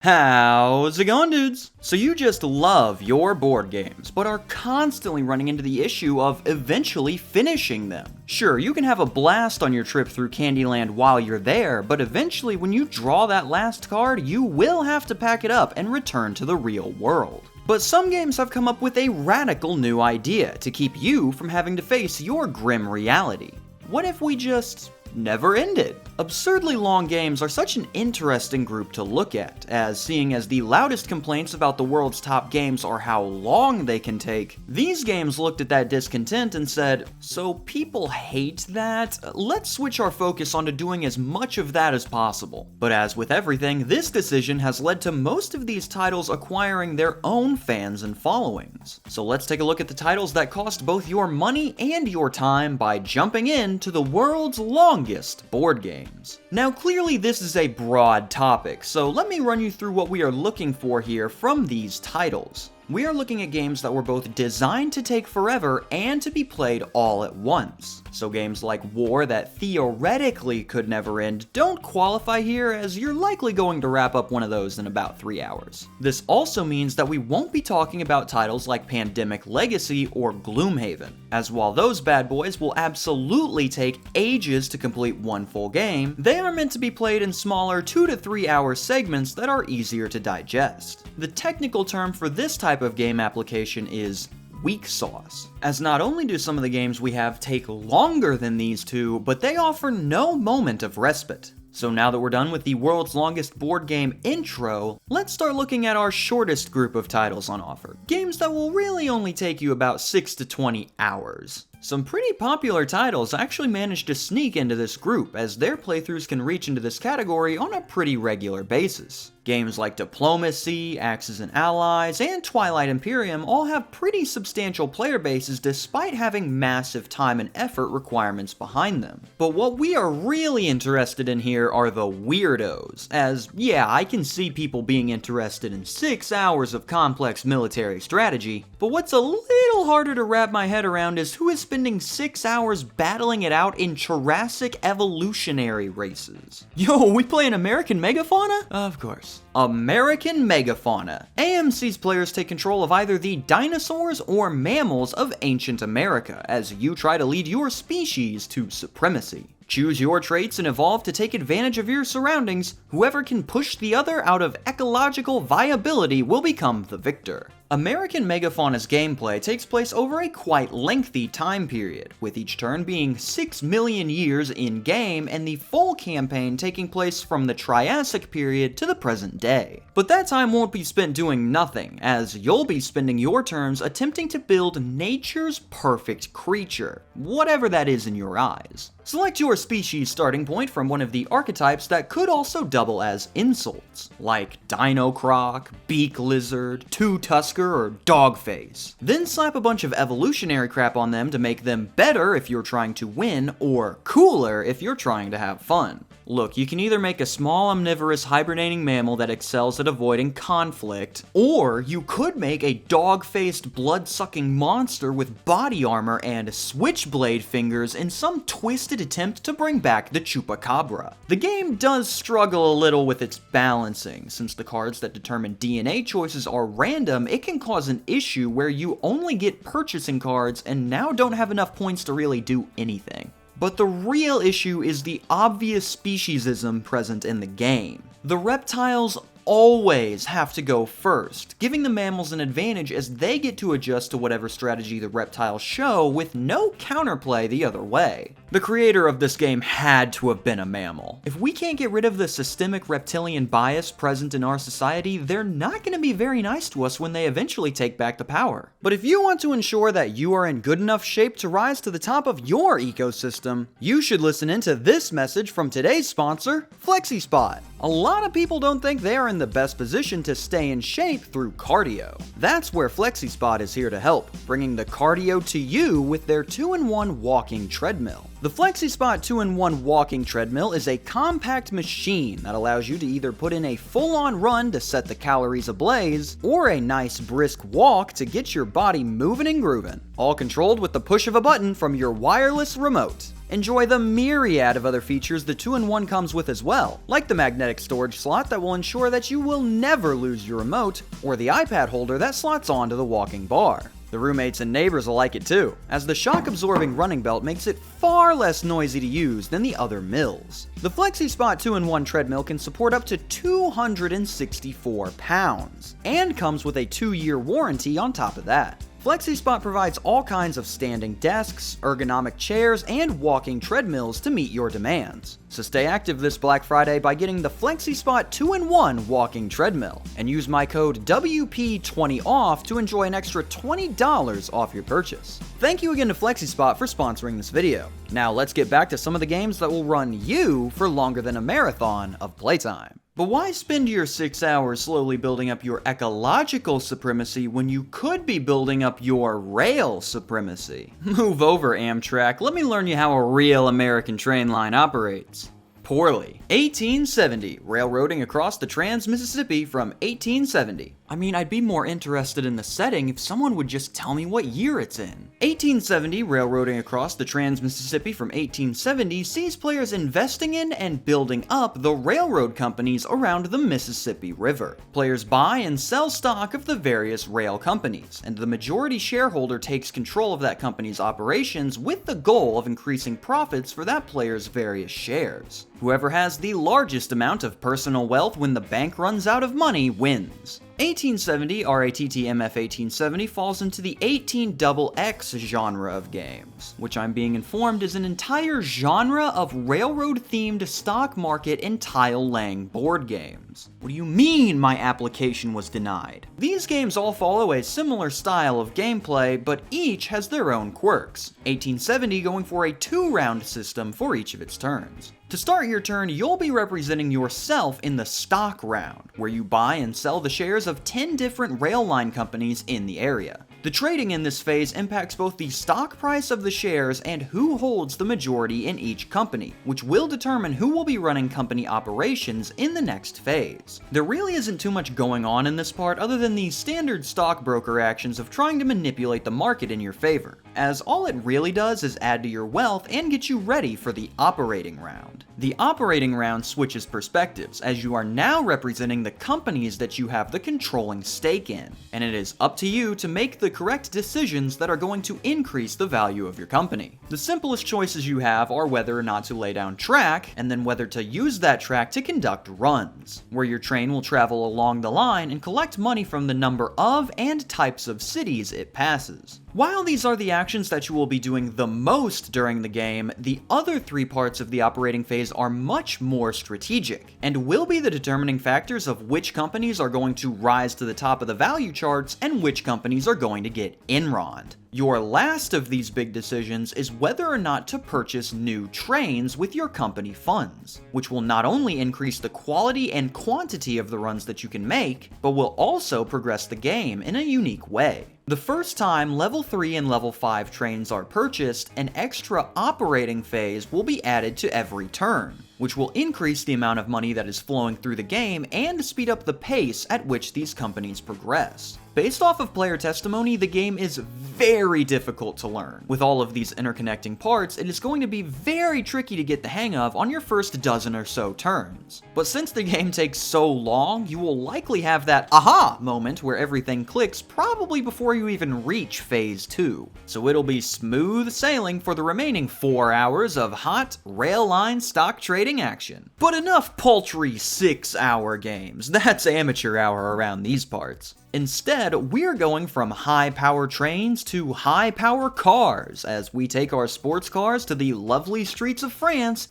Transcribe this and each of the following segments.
How's it going, dudes? So you just love your board games, but are constantly running into the issue of eventually finishing them. Sure, you can have a blast on your trip through Candyland while you're there, but eventually when you draw that last card, you will have to pack it up and return to the real world. But some games have come up with a radical new idea to keep you from having to face your grim reality. What if we just never ended? Absurdly long games are such an interesting group to look at, as seeing as the loudest complaints about the world's top games are how long they can take, these games looked at that discontent and said, so people hate that? Let's switch our focus onto doing as much of that as possible. But as with everything, this decision has led to most of these titles acquiring their own fans and followings. So let's take a look at the titles that cost both your money and your time by jumping into the world's longest board games. Now clearly this is a broad topic, so let me run you through what we are looking for here from these titles. We are looking at games that were both designed to take forever and to be played all at once. So games like War that theoretically could never end don't qualify here, as you're likely going to wrap up one of those in about 3 hours. This also means that we won't be talking about titles like Pandemic Legacy or Gloomhaven, as while those bad boys will absolutely take ages to complete one full game, they are meant to be played in smaller 2 to 3 hour segments that are easier to digest. The technical term for this type of game application is weak sauce, as not only do some of the games we have take longer than these two, but they offer no moment of respite. So now that we're done with the world's longest board game intro, let's start looking at our shortest group of titles on offer. Games that will really only take you about 6 to 20 hours. Some pretty popular titles actually managed to sneak into this group, as their playthroughs can reach into this category on a pretty regular basis. Games like Diplomacy, Axis and Allies, and Twilight Imperium all have pretty substantial player bases despite having massive time and effort requirements behind them. But what we are really interested in here are the Weirdos, as yeah, I can see people being interested in 6 hours of complex military strategy, but what's a little harder to wrap my head around is who is spending 6 hours battling it out in Jurassic evolutionary races. Yo, we playing American Megafauna? Of course. American Megafauna. AMC's players take control of either the dinosaurs or mammals of ancient America as you try to lead your species to supremacy. Choose your traits and evolve to take advantage of your surroundings. Whoever can push the other out of ecological viability will become the victor. American Megafauna's gameplay takes place over a quite lengthy time period, with each turn being 6 million years in-game and the full campaign taking place from the Triassic period to the present day. But that time won't be spent doing nothing, as you'll be spending your turns attempting to build nature's perfect creature, whatever that is in your eyes. Select your species starting point from one of the archetypes that could also double as insults, like Dino Croc, Beak Lizard, Two-Tusker, or Dogface. Then slap a bunch of evolutionary crap on them to make them better if you're trying to win, or cooler if you're trying to have fun. Look, you can either make a small omnivorous hibernating mammal that excels at avoiding conflict, or you could make a dog-faced blood-sucking monster with body armor and switchblade fingers in some twisted attempt to bring back the Chupacabra. The game does struggle a little with its balancing. Since the cards that determine DNA choices are random, it can cause an issue where you only get purchasing cards and now don't have enough points to really do anything. But the real issue is the obvious speciesism present in the game. The reptiles always have to go first, giving the mammals an advantage as they get to adjust to whatever strategy the reptiles show with no counterplay the other way. The creator of this game had to have been a mammal. If we can't get rid of the systemic reptilian bias present in our society, they're not going to be very nice to us when they eventually take back the power. But if you want to ensure that you are in good enough shape to rise to the top of your ecosystem, you should listen into this message from today's sponsor, FlexiSpot. A lot of people don't think they are in the best position to stay in shape through cardio. That's where FlexiSpot is here to help, bringing the cardio to you with their 2-in-1 walking treadmill. The FlexiSpot 2-in-1 Walking Treadmill is a compact machine that allows you to either put in a full-on run to set the calories ablaze, or a nice brisk walk to get your body moving and grooving, all controlled with the push of a button from your wireless remote. Enjoy the myriad of other features the 2-in-1 comes with as well, like the magnetic storage slot that will ensure that you will never lose your remote, or the iPad holder that slots onto the walking bar. The roommates and neighbors will like it too, as the shock-absorbing running belt makes it far less noisy to use than the other mills. The FlexiSpot 2-in-1 treadmill can support up to 264 pounds, and comes with a 2-year warranty on top of that. FlexiSpot provides all kinds of standing desks, ergonomic chairs, and walking treadmills to meet your demands. So stay active this Black Friday by getting the FlexiSpot 2-in-1 walking treadmill, and use my code WP20OFF to enjoy an extra $20 off your purchase. Thank you again to FlexiSpot for sponsoring this video. Now let's get back to some of the games that will run you for longer than a marathon of playtime. But why spend your 6 hours slowly building up your ecological supremacy when you could be building up your rail supremacy? Move over, Amtrak. Let me learn you how a real American train line operates. Poorly. 1870. Railroading across the Trans-Mississippi from 1870. I mean, I'd be more interested in the setting if someone would just tell me what year it's in. 1870, railroading across the Trans-Mississippi from 1870 sees players investing in and building up the railroad companies around the Mississippi River. Players buy and sell stock of the various rail companies, and the majority shareholder takes control of that company's operations with the goal of increasing profits for that player's various shares. Whoever has the largest amount of personal wealth when the bank runs out of money wins. 1870, RATTMF 1870 falls into the 18XX genre of games, which I'm being informed is an entire genre of railroad-themed stock market and tile-laying board games. What do you mean my application was denied? These games all follow a similar style of gameplay, but each has their own quirks. 1870 going for a 2-round system for each of its turns. To start your turn, you'll be representing yourself in the stock round, where you buy and sell the shares of 10 different rail line companies in the area. The trading in this phase impacts both the stock price of the shares and who holds the majority in each company, which will determine who will be running company operations in the next phase. There really isn't too much going on in this part other than the standard stockbroker actions of trying to manipulate the market in your favor, as all it really does is add to your wealth and get you ready for the operating round. The operating round switches perspectives, as you are now representing the companies that you have the controlling stake in, and it is up to you to make the correct decisions that are going to increase the value of your company. The simplest choices you have are whether or not to lay down track, and then whether to use that track to conduct runs, where your train will travel along the line and collect money from the number of and types of cities it passes. While these are the actions that you will be doing the most during the game, the other 3 parts of the operating phase are much more strategic, and will be the determining factors of which companies are going to rise to the top of the value charts and which companies are going to get Enroned. Your last of these big decisions is whether or not to purchase new trains with your company funds, which will not only increase the quality and quantity of the runs that you can make, but will also progress the game in a unique way. The first time level 3 and level 5 trains are purchased, an extra operating phase will be added to every turn, which will increase the amount of money that is flowing through the game and speed up the pace at which these companies progress. Based off of player testimony, the game is very difficult to learn. With all of these interconnecting parts, it is going to be very tricky to get the hang of on your first dozen or so turns. But since the game takes so long, you will likely have that aha moment where everything clicks probably before you even reach phase 2. So it'll be smooth sailing for the remaining 4 hours of hot rail line stock trading action. But enough paltry 6-hour games. That's amateur hour around these parts. Instead, we're going from high-power trains to high-power cars as we take our sports cars to the lovely streets of France,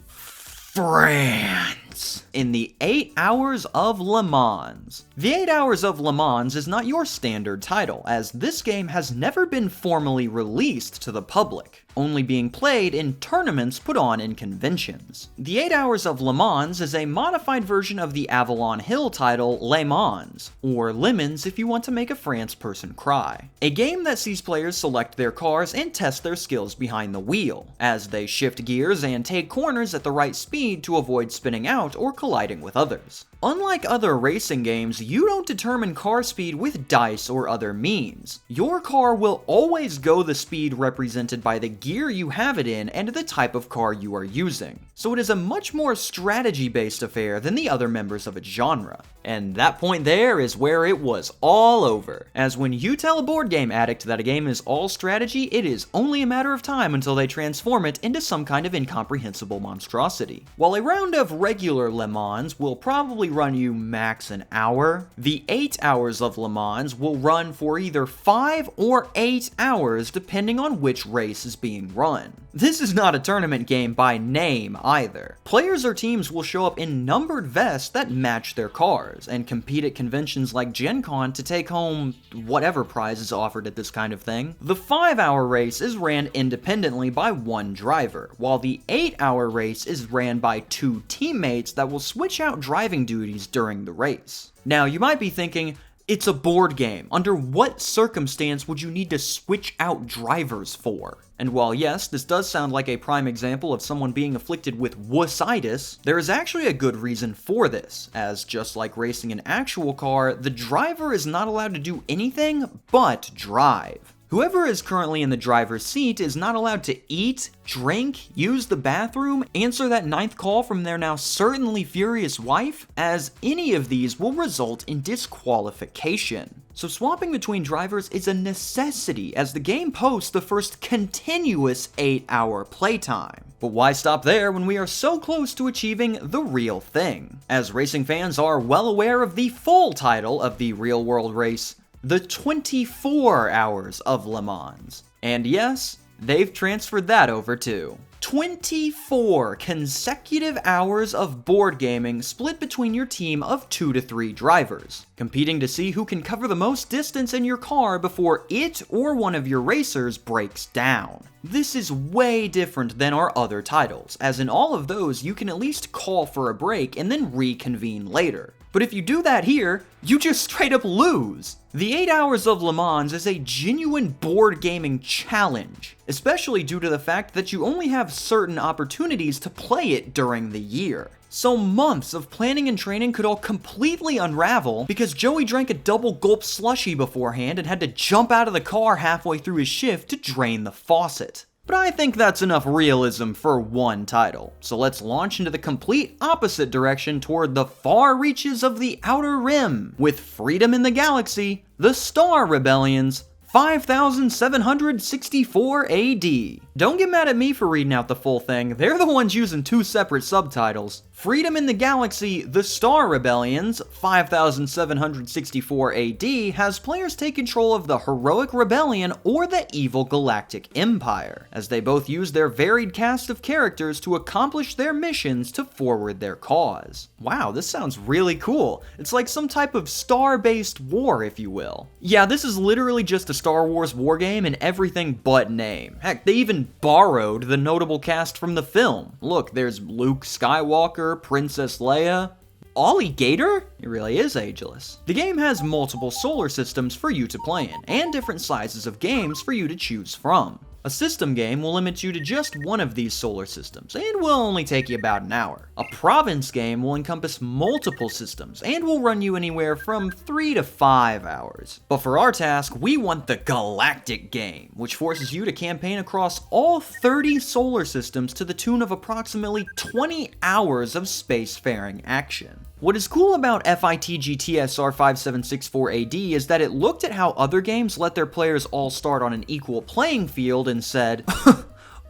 in the 8 Hours of Le Mans. The 8 Hours of Le Mans is not your standard title, as this game has never been formally released to the public. only being played in tournaments put on in conventions. The 8 Hours of Le Mans is a modified version of the Avalon Hill title Le Mans, or Lemons if you want to make a France person cry. A game that sees players select their cars and test their skills behind the wheel, as they shift gears and take corners at the right speed to avoid spinning out or colliding with others. Unlike other racing games, you don't determine car speed with dice or other means. Your car will always go the speed represented by the gear you have it in and the type of car you are using. So it is a much more strategy-based affair than the other members of its genre. And that point there is where it was all over. As when you tell a board game addict that a game is all strategy, it is only a matter of time until they transform it into some kind of incomprehensible monstrosity. While a round of regular Le Mans will probably run you max an hour, the 8 Hours of Le Mans will run for either 5 or 8 hours depending on which race is being run. This is not a tournament game by name either. Players or teams will show up in numbered vests that match their cars and compete at conventions like Gen Con to take home whatever prize is offered at this kind of thing. The 5-hour race is ran independently by one driver, while the 8-hour race is ran by 2 teammates that will switch out driving duties during the race. Now, you might be thinking, it's a board game. Under what circumstance would you need to switch out drivers for? And while yes, this does sound like a prime example of someone being afflicted with wussitis, there is actually a good reason for this, as just like racing an actual car, the driver is not allowed to do anything but drive. Whoever is currently in the driver's seat is not allowed to eat, drink, use the bathroom, answer that 9th call from their now certainly furious wife, as any of these will result in disqualification. So swapping between drivers is a necessity as the game posts the first continuous 8-hour playtime. But why stop there when we are so close to achieving the real thing? As racing fans are well aware of the full title of the real-world race, the 24 Hours of Le Mans. And yes, they've transferred that over too. 24 consecutive hours of board gaming split between your team of 2 to 3 drivers, competing to see who can cover the most distance in your car before it or one of your racers breaks down. This is way different than our other titles, as in all of those you can at least call for a break and then reconvene later. But if you do that here, you just straight up lose. The 8 Hours of Le Mans is a genuine board gaming challenge, especially due to the fact that you only have certain opportunities to play it during the year. So months of planning and training could all completely unravel because Joey drank a double gulp slushie beforehand and had to jump out of the car halfway through his shift to drain the faucet. But I think that's enough realism for one title, so let's launch into the complete opposite direction toward the far reaches of the Outer Rim, with Freedom in the Galaxy, the Star Rebellions, 5764 AD. Don't get mad at me for reading out the full thing, they're the ones using 2 separate subtitles. Freedom in the Galaxy, The Star Rebellions, 5764 AD, has players take control of the Heroic Rebellion or the Evil Galactic Empire, as they both use their varied cast of characters to accomplish their missions to forward their cause. Wow, this sounds really cool. It's like some type of star-based war, if you will. Yeah, this is literally just a Star Wars wargame in everything but name. Heck, they even borrowed the notable cast from the film. Look, there's Luke Skywalker, Princess Leia, Ollie Gator? It really is ageless. The game has multiple solar systems for you to play in, and different sizes of games for you to choose from. A system game will limit you to just one of these solar systems, and will only take you about an hour. A province game will encompass multiple systems, and will run you anywhere from 3 to 5 hours. But for our task, we want the galactic game, which forces you to campaign across all 30 solar systems to the tune of approximately 20 hours of spacefaring action. What is cool about FITGTSR 5764 AD is that it looked at how other games let their players all start on an equal playing field and said,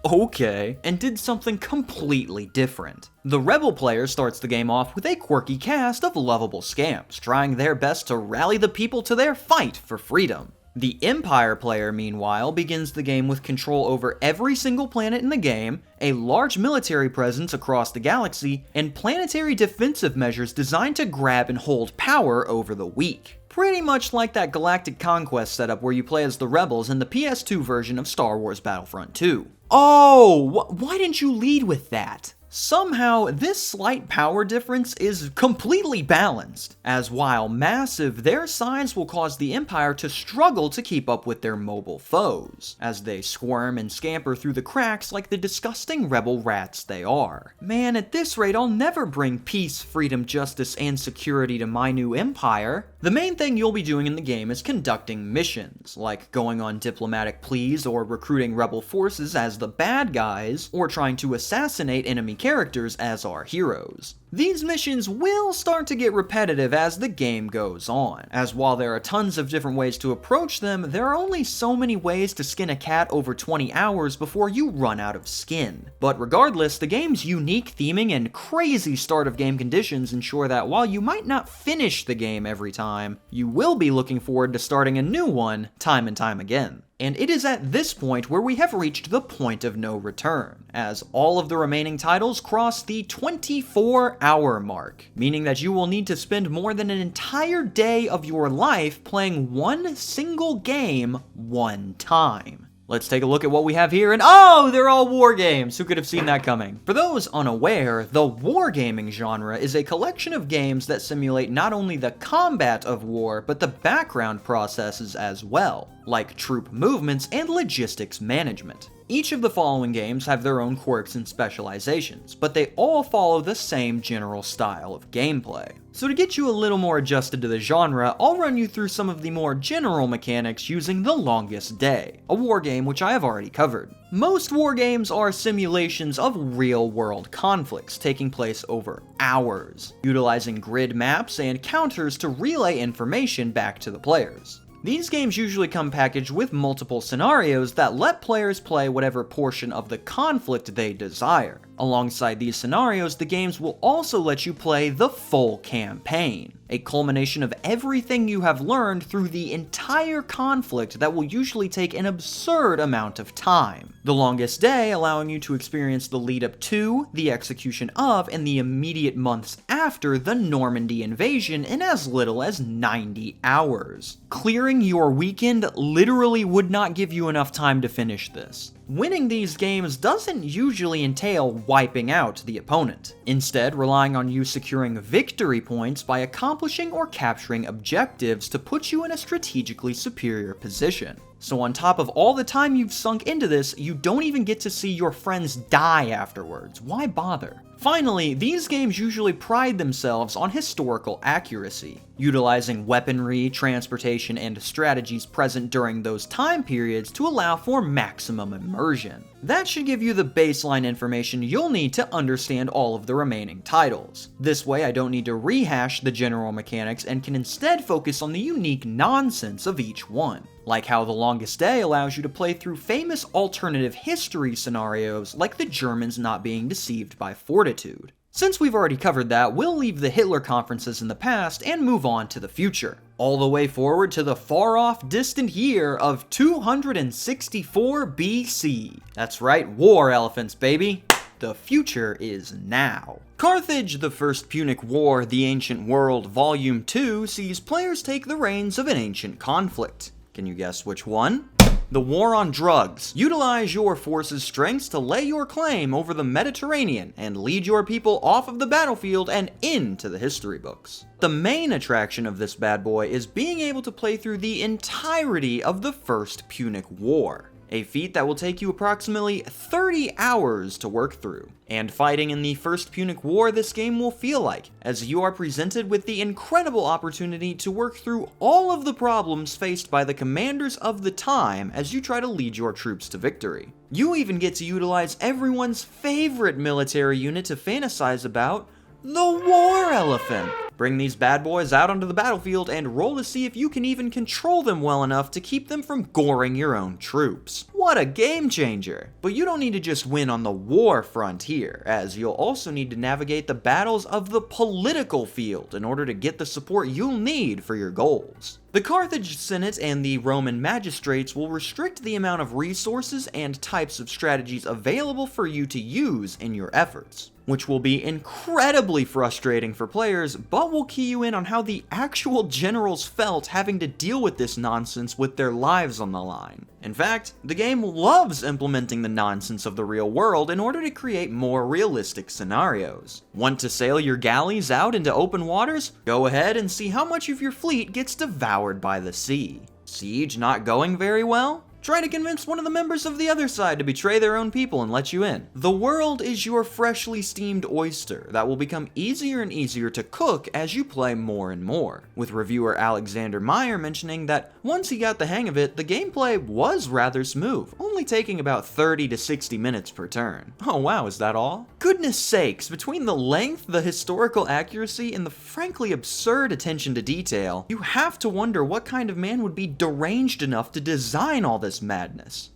okay, and did something completely different. The Rebel player starts the game off with a quirky cast of lovable scamps, trying their best to rally the people to their fight for freedom. The Empire player, meanwhile, begins the game with control over every single planet in the game, a large military presence across the galaxy, and planetary defensive measures designed to grab and hold power over the weak. Pretty much like that Galactic Conquest setup where you play as the rebels in the PS2 version of Star Wars Battlefront 2. Oh, why didn't you lead with that? Somehow, this slight power difference is completely balanced, as while massive, their size will cause the Empire to struggle to keep up with their mobile foes, as they squirm and scamper through the cracks like the disgusting rebel rats they are. Man, at this rate, I'll never bring peace, freedom, justice, and security to my new empire. The main thing you'll be doing in the game is conducting missions, like going on diplomatic pleas or recruiting rebel forces as the bad guys, or trying to assassinate enemy characters as our heroes. These missions will start to get repetitive as the game goes on, as while there are tons of different ways to approach them, there are only so many ways to skin a cat over 20 hours before you run out of skin. But regardless, the game's unique theming and crazy start of game conditions ensure that while you might not finish the game every time, you will be looking forward to starting a new one time and time again. And it is at this point where we have reached the point of no return, as all of the remaining titles cross the 24-hour mark, meaning that you will need to spend more than an entire day of your life playing one single game one time. Let's take a look at what we have here, and oh, they're all war games! Who could have seen that coming? For those unaware, the wargaming genre is a collection of games that simulate not only the combat of war, but the background processes as well, like troop movements and logistics management. Each of the following games have their own quirks and specializations, but they all follow the same general style of gameplay. So to get you a little more adjusted to the genre, I'll run you through some of the more general mechanics using The Longest Day, a wargame which I have already covered. Most wargames are simulations of real-world conflicts taking place over hours, utilizing grid maps and counters to relay information back to the players. These games usually come packaged with multiple scenarios that let players play whatever portion of the conflict they desire. Alongside these scenarios, the games will also let you play the full campaign, a culmination of everything you have learned through the entire conflict that will usually take an absurd amount of time. The Longest Day allowing you to experience the lead up to, the execution of, and the immediate months after the Normandy invasion in as little as 90 hours. Clearing your weekend literally would not give you enough time to finish this. Winning these games doesn't usually entail wiping out the opponent, instead relying on you securing victory points by accomplishing or capturing objectives to put you in a strategically superior position. So on top of all the time you've sunk into this, you don't even get to see your friends die afterwards. Why bother? Finally, these games usually pride themselves on historical accuracy, utilizing weaponry, transportation, and strategies present during those time periods to allow for maximum immersion. That should give you the baseline information you'll need to understand all of the remaining titles. This way, I don't need to rehash the general mechanics and can instead focus on the unique nonsense of each one, like how The Longest Day allows you to play through famous alternative history scenarios like the Germans not being deceived by fortitude. Since we've already covered that, we'll leave the Hitler conferences in the past and move on to the future, all the way forward to the far-off distant year of 264 BC. That's right, war elephants, baby. The future is now. Carthage, the First Punic War, The Ancient World, Volume 2 sees players take the reins of an ancient conflict. Can you guess which one? The war on drugs. Utilize your force's strengths to lay your claim over the Mediterranean and lead your people off of the battlefield and into the history books. The main attraction of this bad boy is being able to play through the entirety of the First Punic War, a feat that will take you approximately 30 hours to work through. And fighting in the First Punic War this game will feel like, as you are presented with the incredible opportunity to work through all of the problems faced by the commanders of the time as you try to lead your troops to victory. You even get to utilize everyone's favorite military unit to fantasize about, the War Elephant. Bring these bad boys out onto the battlefield and roll to see if you can even control them well enough to keep them from goring your own troops. What a game changer! But you don't need to just win on the war front here, as you'll also need to navigate the battles of the political field in order to get the support you'll need for your goals. The Carthage Senate and the Roman magistrates will restrict the amount of resources and types of strategies available for you to use in your efforts, which will be incredibly frustrating for players, but but we'll key you in on how the actual generals felt having to deal with this nonsense with their lives on the line. In fact, the game loves implementing the nonsense of the real world in order to create more realistic scenarios. Want to sail your galleys out into open waters? Go ahead and see how much of your fleet gets devoured by the sea. Siege not going very well? Try to convince one of the members of the other side to betray their own people and let you in. The world is your freshly steamed oyster that will become easier and easier to cook as you play more and more, with reviewer Alexander Meyer mentioning that once he got the hang of it, the gameplay was rather smooth, only taking about 30 to 60 minutes per turn. Oh wow, is that all? Goodness sakes, between the length, the historical accuracy, and the frankly absurd attention to detail, you have to wonder what kind of man would be deranged enough to design all this madness.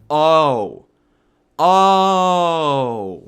Oh.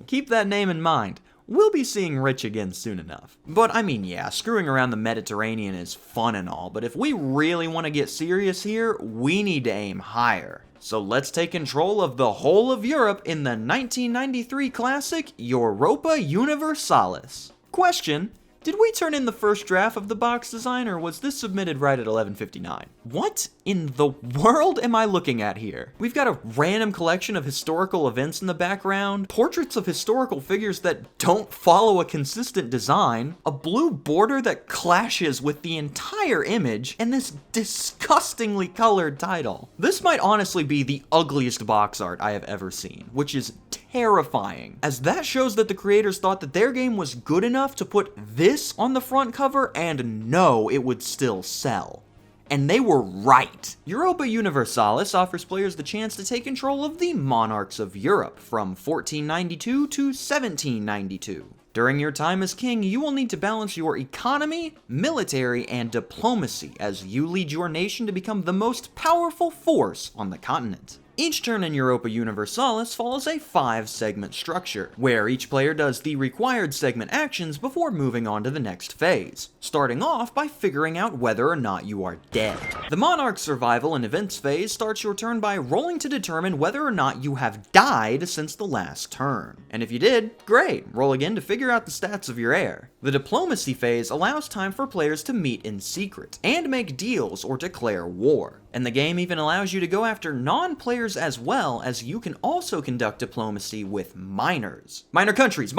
Keep that name in mind. We'll be seeing Rich again soon enough. But I mean, yeah, screwing around the Mediterranean is fun and all, but if we really want to get serious here, we need to aim higher. So let's take control of the whole of Europe in the 1993 classic Europa Universalis. Question: did we turn in the first draft of the box design, or was this submitted right at 11:59? What in the world am I looking at here? We've got a random collection of historical events in the background, portraits of historical figures that don't follow a consistent design, a blue border that clashes with the entire image, and this disgustingly colored title. This might honestly be the ugliest box art I have ever seen, which is terrifying, as that shows that the creators thought that their game was good enough to put this on the front cover and know it would still sell. And they were right. Europa Universalis offers players the chance to take control of the monarchs of Europe from 1492 to 1792. During your time as king, you will need to balance your economy, military, and diplomacy as you lead your nation to become the most powerful force on the continent. Each turn in Europa Universalis follows a 5-segment structure, where each player does the required segment actions before moving on to the next phase, starting off by figuring out whether or not you are dead. The Monarch's Survival and Events phase starts your turn by rolling to determine whether or not you have died since the last turn. And if you did, great, roll again to figure out the stats of your heir. The Diplomacy phase allows time for players to meet in secret, and make deals or declare war. And the game even allows you to go after non-players as well, as you can also conduct diplomacy with minors. Minor countries!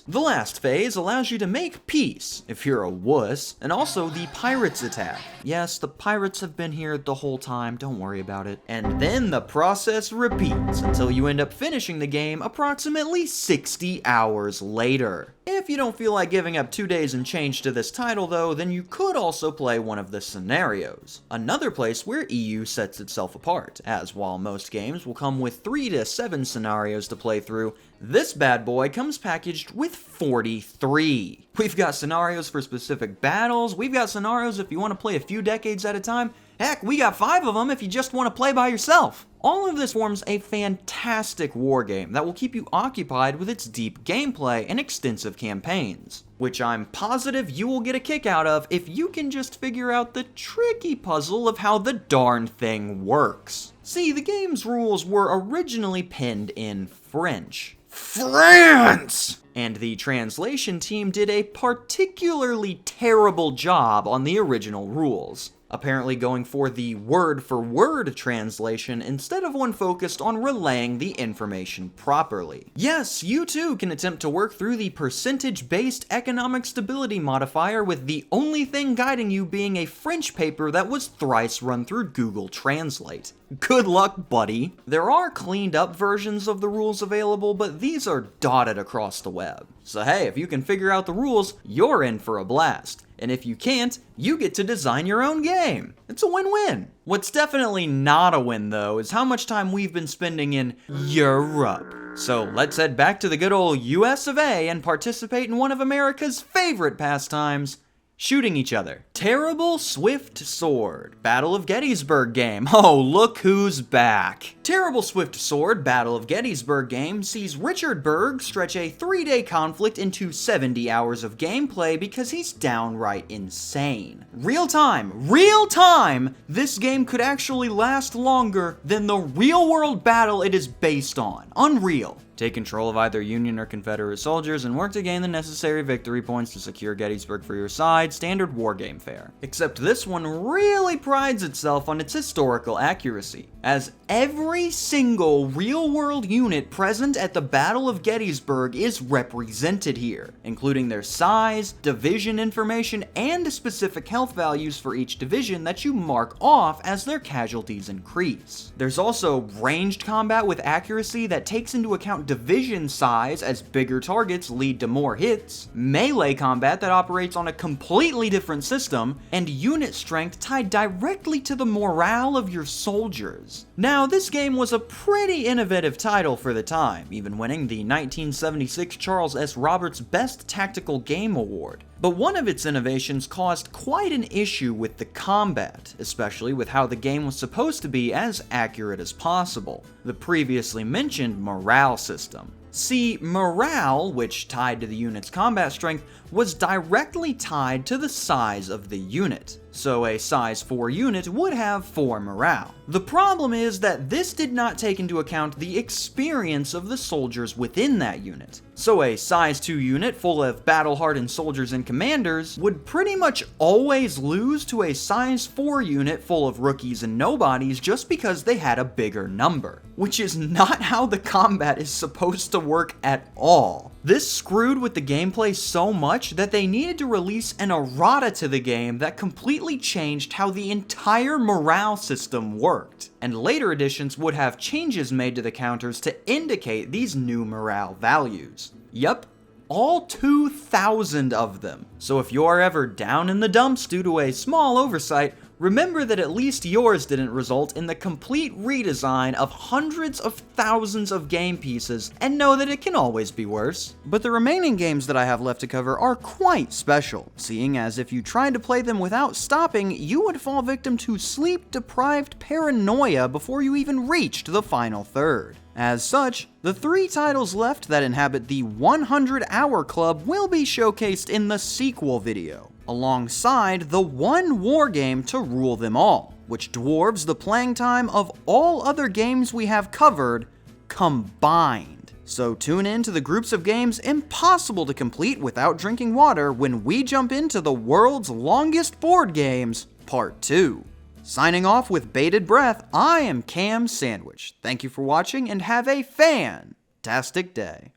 The last phase allows you to make peace, if you're a wuss, and also the pirates attack. Yes, the pirates have been here the whole time, don't worry about it. And then the process repeats until you end up finishing the game approximately 60 hours later. If you don't feel like giving up 2 days and change to this title though, then you could also play one of the scenarios. Another place where EU sets itself apart, as while most games will come with 3 to 7 scenarios to play through, this bad boy comes packaged with 43. We've got scenarios for specific battles, we've got scenarios if you want to play a few decades at a time, heck, we got 5 of them if you just want to play by yourself. All of this forms a fantastic wargame that will keep you occupied with its deep gameplay and extensive campaigns, which I'm positive you will get a kick out of if you can just figure out the tricky puzzle of how the darn thing works. See, the game's rules were originally penned in French. France! And the translation team did a particularly terrible job on the original rules, apparently going for the word-for-word translation instead of one focused on relaying the information properly. Yes, you too can attempt to work through the percentage-based economic stability modifier with the only thing guiding you being a French paper that was thrice run through Google Translate. Good luck, buddy. There are cleaned up versions of the rules available, but these are dotted across the web. So hey, if you can figure out the rules, you're in for a blast. And if you can't, you get to design your own game. It's a win-win. What's definitely not a win though is how much time we've been spending in Europe. So let's head back to the good old US of A and participate in one of America's favorite pastimes, shooting each other. Terrible Swift Sword, Battle of Gettysburg game. Oh, look who's back. Terrible Swift Sword, Battle of Gettysburg game sees Richard Berg stretch a 3-day conflict into 70 hours of gameplay because he's downright insane. Real time, this game could actually last longer than the real world battle it is based on. Unreal. Take control of either Union or Confederate soldiers and work to gain the necessary victory points to secure Gettysburg for your side, standard wargame fare. Except this one really prides itself on its historical accuracy, as every single real-world unit present at the Battle of Gettysburg is represented here, including their size, division information, and specific health values for each division that you mark off as their casualties increase. There's also ranged combat with accuracy that takes into account division size, as bigger targets lead to more hits, melee combat that operates on a completely different system, and unit strength tied directly to the morale of your soldiers. Now, this game was a pretty innovative title for the time, even winning the 1976 Charles S. Roberts Best Tactical Game Award. But one of its innovations caused quite an issue with the combat, especially with how the game was supposed to be as accurate as possible: the previously mentioned morale system. See, morale, which tied to the unit's combat strength, was directly tied to the size of the unit. So a size 4 unit would have 4 morale. The problem is that this did not take into account the experience of the soldiers within that unit. So a size 2 unit full of battle-hardened soldiers and commanders would pretty much always lose to a size 4 unit full of rookies and nobodies just because they had a bigger number, which is not how the combat is supposed to work at all. This screwed with the gameplay so much that they needed to release an errata to the game that completely changed how the entire morale system worked, and later editions would have changes made to the counters to indicate these new morale values. Yup, all 2,000 of them. So if you're ever down in the dumps due to a small oversight, remember that at least yours didn't result in the complete redesign of hundreds of thousands of game pieces, and know that it can always be worse. But the remaining games that I have left to cover are quite special, seeing as if you tried to play them without stopping, you would fall victim to sleep-deprived paranoia before you even reached the final third. As such, the 3 titles left that inhabit the 100-hour club will be showcased in the sequel video, alongside the one wargame to rule them all, which dwarves the playing time of all other games we have covered combined. So tune in to the groups of games impossible to complete without drinking water when we jump into the world's longest board games, Part 2. Signing off with bated breath, I am KamSandwich. Thank you for watching and have a fantastic day.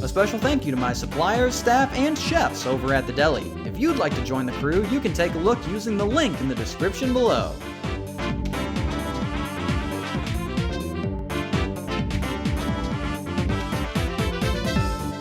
A special thank you to my suppliers, staff, and chefs over at the deli. If you'd like to join the crew, you can take a look using the link in the description below.